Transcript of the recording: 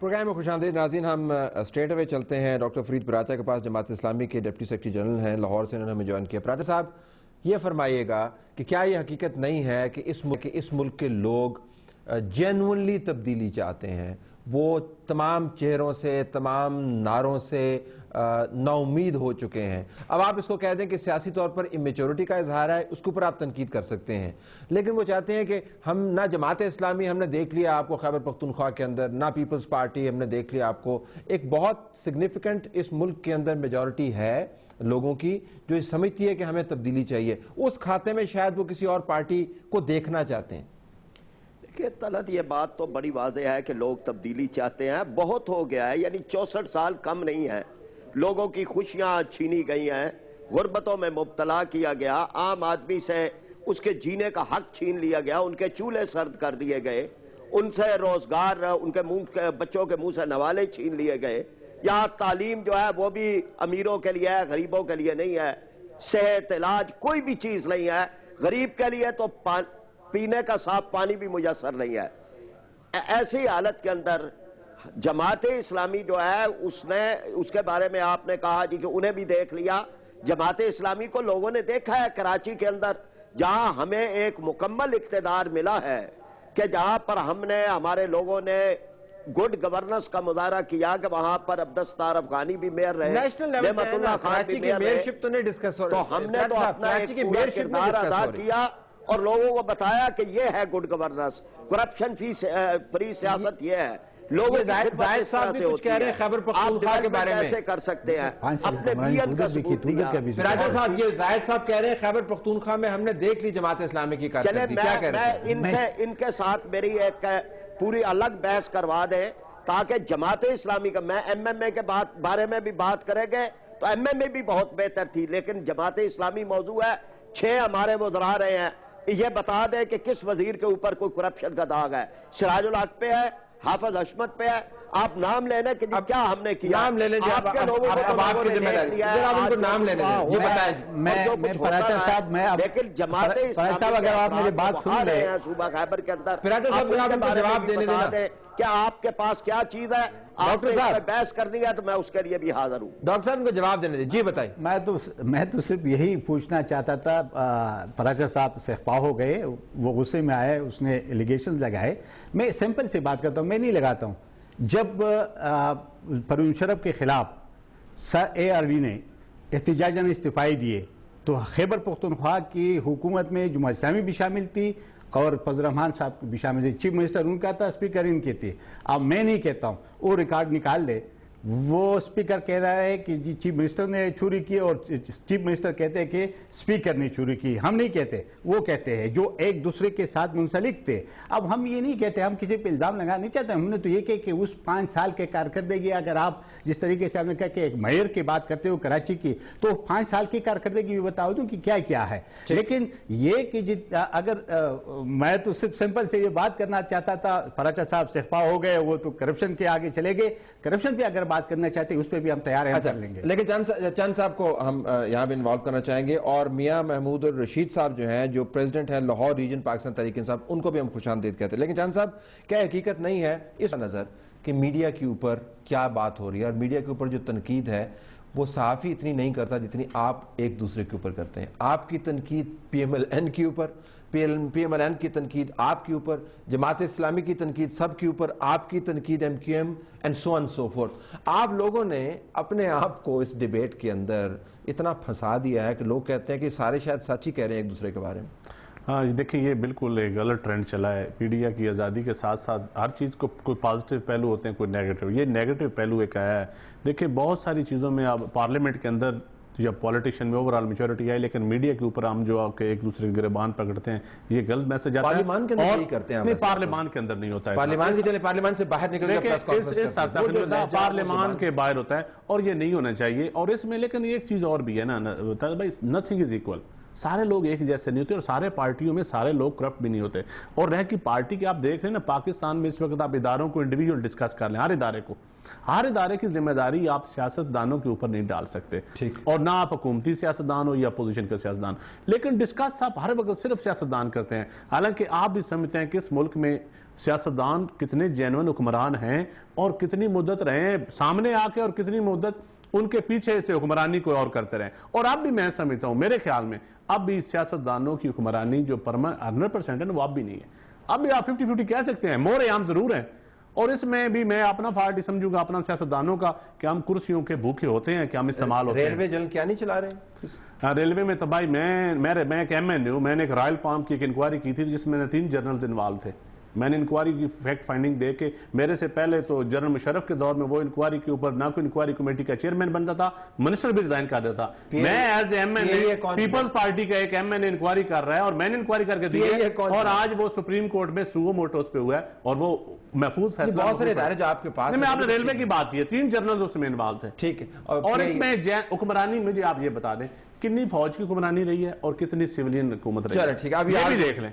Programme में खुशामदीद नाज़रीन। हम स्ट्रेट अवे चलते हैं डॉक्टर फरीद पराचा के पास। जमात इस्लामी के डिप्टी सेक्रेटरी जनरल हैं, लाहौर से इन्होंने हमें ज्वाइन किया। पराचा साहब, ये फरमाइएगा कि क्या ये हकीकत नहीं है कि इस मुल्क के लोग जेन्युइनली तब्दीली चाहते हैं? वो तमाम चेहरों से, तमाम नारों से नाउमीद हो चुके हैं। अब आप इसको कह दें कि सियासी तौर पर इमेच्योरिटी का इजहार है, उसके ऊपर आप तनकीद कर सकते हैं, लेकिन वो चाहते हैं कि हम ना जमात इस्लामी हमने देख लिया आपको खैबर पख्तूनख्वा के अंदर, ना पीपल्स पार्टी हमने देख लिया आपको। एक बहुत सिग्निफिकेंट इस मुल्क के अंदर मेजॉरिटी है लोगों की जो ये समझती है कि हमें तब्दीली चाहिए। उस खाते में शायद वो किसी और पार्टी को देखना चाहते हैं। देखिए तलत, ये बात तो बड़ी वाज़ेह है कि लोग तब्दीली चाहते हैं। बहुत हो गया है, यानी 64 साल कम नहीं है। लोगों की खुशियां छीनी गई हैं, गुर्बतों में मुब्तला किया गया, आम आदमी से उसके जीने का हक छीन लिया गया, उनके चूल्हे सर्द कर दिए गए, उनसे रोजगार, उनके मुंह के बच्चों के मुंह से नवाले छीन लिए गए। यहाँ तालीम जो है वो भी अमीरों के लिए है, गरीबों के लिए नहीं है। सेहत, इलाज, कोई भी चीज नहीं है। गरीब के लिए तो पीने का साफ पानी भी मुयसर नहीं है। ऐसी हालत के अंदर जमात इस्लामी जो है उसके बारे में आपने कहा जी कि उन्हें भी देख लिया। जमात इस्लामी को लोगों ने देखा है कराची के अंदर, जहां हमें एक मुकम्मल इख्तिदार मिला है कि जहां पर हमारे लोगों ने गुड गवर्नेंस का मुजाहरा किया कि वहां पर अब्दुस्तार अफगानी भी मेयर रहे, नेमतुल्लाह खान भी मेयर रहे। तो नहीं डिस्कस हो रहा, तो हमने तो अपना एक पूरा किरदार अदा किया और लोगों को बताया कि ये है गुड गवर्नेंस, करप्शन फ्री सियासत ये है। लोग जाहिद साहब भी कुछ कह रहे हैं खैबर पख्तूनख्वा के बारे में, कैसे कर सकते हैं अपने बियन का सबूत दिया। राजा साहब, ये जाहिद साहब कह रहे हैं खैबर पख्तूनख्वा में हमने देख ली जमात इस्लामी की कारकर्दगी। क्या कह रहे हैं? इनके साथ मेरी एक पूरी अलग बहस करवा दें ताकि जमात इस्लामी का, मैं एमएमए के बारे में भी बात करेंगे तो एमएमए भी बहुत बेहतर थी, लेकिन जमात इस्लामी मौजू है। 6 हमारे वज़रा रहे हैं, ये बता दें कि किस वजीर के ऊपर कोई करप्शन का दाग है? सिराजुल हक पे है, हाफिज अहमद पे है। आप नाम लेने के क्या हमने किया? नाम ले लीजिए, आपके लोगों को तो आपकी जिम्मेदारी है, आप उनको नाम लेने दीजिए। जी बताएं। मैं पराचा साहब, मैं लेकिन जमात इस्लामी अगर आप मेरी बात सुन रहे हैं सूबा खैबर के अंदर, पराचा साहब आप उनको जवाब देने देना। क्या आपके पास क्या चीज है? डॉक्टर साहब बहस करनी है तो मैं उसके लिए भी हाजिर हूँ। डॉक्टर साहब उनको जवाब देने दीजिए। जी बताइए। मैं तो सिर्फ यही पूछना चाहता था, पराचा साहब सहपा हो गए, वो गुस्से में आए, उसने एलिगेशन लगाए। मैं सिंपल सी बात करता हूँ, मैं नहीं लगाता हूँ। जब परवीन मुशर्रफ के खिलाफ ARV ने एहतजाजन इस्तीफाई दिए तो खैबर पख्तूनख्वा की हुकूमत में जमात इस्लामी भी शामिल थी और फजल रहमान साहब भी शामिल थे। चीफ मिनिस्टर उनका था, स्पीकर इनके थे। अब मैं नहीं कहता हूँ, वो रिकॉर्ड निकाल दे। वो स्पीकर कह रहा है कि जी चीफ मिनिस्टर ने चोरी की और चीफ मिनिस्टर कहते हैं कि स्पीकर ने चोरी की। हम नहीं कहते, वो कहते हैं जो एक दूसरे के साथ मुंसलिक थे। अब हम ये नहीं कहते, हम किसी पे इल्जाम लगाना नहीं चाहते। हमने तो ये कहा कि उस 5 साल के कारकर्दगी, अगर आप जिस तरीके से आपने कहा कि एक मेयर की बात करते हो कराची की, तो 5 साल की कारकर्दगी भी बताओ दूं कि क्या क्या है। लेकिन ये कि अगर मैं तो सिर्फ सिंपल से ये बात करना चाहता था, पराचा साहब सहपा हो गए, वो तो करप्शन के आगे चले गए। करप्शन पे अगर बात करना चाहते हैं उस पर भी हम तैयार हैं, कर लेंगे। लेकिन चंद साहब को हम यहाँ भी इन्वॉल्व करना चाहेंगे, और मियां महमूद और रशीद साहब जो हैं, जो प्रेसिडेंट हैं लाहौर रीजन पाकिस्तान तहरीक इंसाफ, उनको भी हम खुशामदीद कहते हैं। लेकिन चंद साहब, क्या हकीकत नहीं है इस नज़र कि मीडिया के ऊपर क्या बात हो रही है, और मीडिया के ऊपर जो तनकीद है वो सहाफ़ी इतनी नहीं करता जितनी आप एक दूसरे के ऊपर करते हैं? आपकी तनकीद PMLN के ऊपर, PMLN की तनकीद आपके ऊपर, जमात इस्लामी की तनकीद सब के ऊपर, आपकी तनकीद MQM and so on so fourth. आप लोगों ने अपने आप को इस डिबेट के अंदर इतना फंसा दिया है कि लोग कहते हैं कि सारे शायद सच ही कह रहे हैं एक दूसरे के बारे में। हाँ देखिए, ये बिल्कुल एक गलत ट्रेंड चला है। मीडिया की आज़ादी के साथ साथ हर चीज़ को कोई पॉजिटिव पहलू होते हैं, कोई नेगेटिव। ये नेगेटिव पहलू एक आया है। देखिए बहुत सारी चीज़ों में अब पार्लियामेंट के अंदर या पॉलिटिशियन में ओवरऑल मेच्योरिटी आई, लेकिन मीडिया के ऊपर हम जो आपके एक दूसरे के गिरबान पकड़ते हैं, ये गलत मैसेज आता है। पार्लियामान के अंदर नहीं करते हैं, नहीं पार्लियामान के अंदर नहीं होता है। पार्लियामान की चले पार्लियामान से बाहर निकल पार्लियामान के बाहर होता है, और ये नहीं होना चाहिए। और इसमें लेकिन एक चीज़ और भी है ना भाई, नथिंग इज इक्वल। सारे लोग एक जैसे नहीं होते, और सारे पार्टियों में सारे लोग करप्ट भी नहीं होते। और रह की पार्टी की आप देख रहे हैं ना, पाकिस्तान में इस वक्त आप इदारों को इंडिविजुअल डिस्कस कर लें, हर इदारे को, ہر ادارے کی ذمہ داری آپ سیاستدانوں کے اوپر نہیں ڈال سکتے، اور نہ آپ حکومتی سیاستدان ہو یا اپوزیشن کے سیاستدان، لیکن ڈسکس آپ ہر وقت صرف سیاستدان کرتے ہیں، حالانکہ آپ بھی سمجھتے ہیں کہ اس ملک میں سیاستدان کتنے جینوئن حکمران ہیں اور کتنی مدت رہے ہیں سامنے آ کے، اور کتنی مدت ان کے پیچھے سے حکمرانی کوئی اور کرتے رہے. اور اب بھی میں سمجھتا ہوں، میرے خیال میں اب بھی سیاستدانوں کی حکمرانی جو 100% ہے وہ اب بھی نہیں ہے. اب بھی آپ 50-50 کہہ سکتے ہیں، مور عام ضرور ہیں، اور اس میں بھی میں اپنا فارٹ سمجھوں گا اپنا سیاستدانوں کا کہ ہم کرسیوں کے بھوکے ہوتے ہیں کہ ہم استعمال ہوتے ہیں. ریلوے جلد کیا نہیں چلا رہے ہیں؟ ریلوے میں تباہی، میں ایک ایم این ہوں، میں نے ایک رائل پالم کی ایک انکوائری کی تھی جس میں 3 جنرلز انوالو تھے. میں نے انکوائری کی فیکٹ فائنڈنگ دے کے، میرے سے پہلے تو جنرل مشرف کے دور میں وہ انکوائری کے اوپر نہ کوئی انکوائری کمیٹی کا چیئرمین بنتا تھا، منسٹر بھی ریزائن کر دیتا. میں ایز ایم این اے پیپلز پارٹی کا ایک ایم این اے انکوائری کر رہا ہے، اور میں نے انکوائری کر کے دی ہے، اور آج وہ سپریم کورٹ میں سوو موٹوز پہ ہوا ہے اور وہ محفوظ فیصلہ. بہت سارے ادارے جو آپ کے پاس، میں آپ نے ریلوے کی بات کی ہے، 3 جنرل اس میں انوالو تھے. ٹھیک ہے. اور اس میں حکمرانی مجھے آپ یہ بتا دیں کتنی فوج کی حکمرانی رہی ہے اور کتنی سویلین حکومت رہی ہے، چلیں ٹھیک ہے، اب یہ بھی دیکھ لیں.